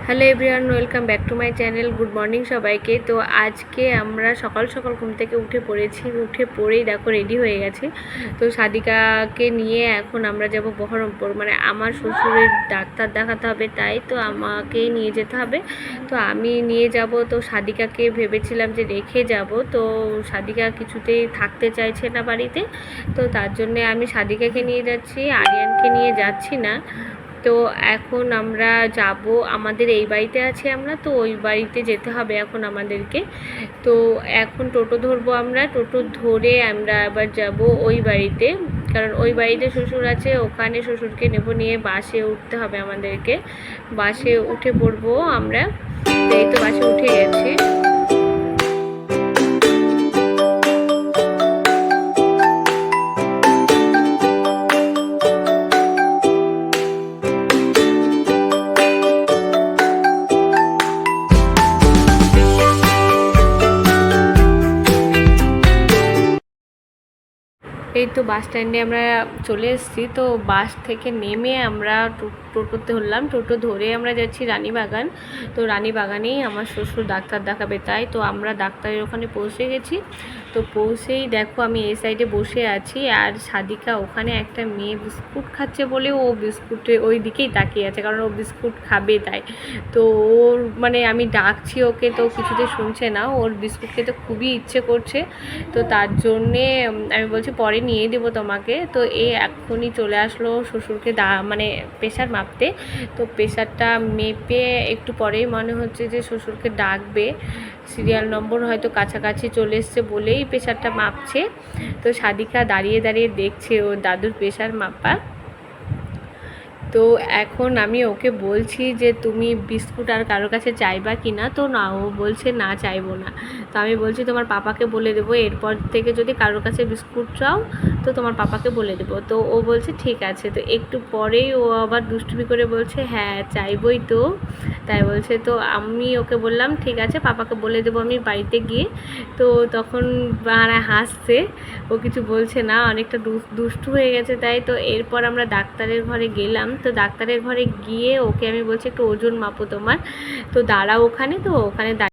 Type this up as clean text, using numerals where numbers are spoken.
Hello everyone, welcome back to my channel. Good morning সবাইকে। তো আজকে আমরা সকাল সকাল ঘুম থেকে উঠে পড়েই দেখো রেডি হয়ে গেছি। তো সাদিকাকে নিয়ে এখন আমরা যাব বহরমপুর, মানে আমার শ্বশুরের ডাক্তার দেখাতে হবে, তাই তো আমাকেই নিয়ে যেতে হবে। তো আমি নিয়ে যাব। তো সাদিকাকে ভেবেছিলাম যে রেখে যাব, তো সাদিকা কিছুতেই থাকতে চাইছে না বাড়িতে। তো তার জন্যে আমি সাদিকাকে নিয়ে যাচ্ছি, আরিয়ানকে নিয়ে যাচ্ছি না। তো এখন আমরা যাব, আমাদের এই বাড়িতে আছি আমরা, তো ওই বাড়িতে যেতে হবে এখন আমাদেরকে। তো এখন টোটো ধরবো, আমরা টোটো ধরে আমরা আবার যাব ওই বাড়িতে, কারণ ওই বাড়িতে শ্বশুর আছে, ওখানে শ্বশুরকে নেব, নিয়ে বাসে উঠতে হবে আমাদেরকে। বাসে উঠে পড়বো আমরা। এই তো বাসে উঠে গেছি। এই তো বাস স্ট্যান্ডে আমরা চলে এসেছি। তো বাস থেকে নেমে আমরা টোটোতে হলাম, টোটো ধরে আমরা যাচ্ছি রানীবাগান। তো রানীবাগানেই আমার শ্বশুর ডাক্তার দেখাবে, তাই তো আমরা ডাক্তারের ওখানে পৌঁছে গেছি। তো পৌঁছেই দেখো আমি এই সাইডে বসে আছি, আর সাদিকা ওখানে একটা মেয়ে বিস্কুট খাচ্ছে বলে ও বিস্কুটে ওই দিকেই তাকিয়ে আছে, কারণ ও বিস্কুট খাবে তাই। তো ওর মানে আমি ডাকছি ওকে, তো কিছুতে শুনছে না, ওর বিস্কুট খেতে খুবই ইচ্ছে করছে। তো তার জন্যে আমি বলছি পরে নিয়ে দেবো তোমাকে। তো এখনই চলে আসলো শ্বশুরকে মানে প্রেশার মাপতে। তো প্রেশারটা মেপে একটু পরেই মনে হচ্ছে যে শ্বশুরকে ডাকবে, সিরিয়াল নম্বর হয়তো কাছাকাছি চলে এসছে বলেই প্রেশারটা মাপছে। তো সাদিকা দাঁড়িয়ে দাঁড়িয়ে দেখছে ওর দাদুর প্রেশার মাপা। তো এখন আমি ওকে বলছি যে তুমি বিস্কুট আর কারোর কাছে চাইবা কি না, তো না, ও বলছে না চাইবো না। তো আমি বলছি তোমার পাপাকে বলে দেবো, এরপর থেকে যদি কারোর কাছে বিস্কুট চাও তো তোমার পাপাকে বলে দেবো। তো ও বলছে ঠিক আছে। তো একটু পরেই ও আবার দুষ্টুমি করে বলছে হ্যাঁ চাইবই তো, তাই বলছে। তো আমি ওকে বললাম ঠিক আছে, পাপাকে বলে দেবো আমি বাড়িতে গিয়ে। তো তখন হাসছে, ও কিছু বলছে না, অনেকটা দুষ্টু হয়ে গেছে তাই। তো এরপর আমরা ডাক্তারের ঘরে গেলাম। তো ডাক্তারের ঘরে গিয়ে ওকে আমি বলছি একটু ওজন মাপো তোমার, তো দাঁড়াও ওখানে। তো ওখানে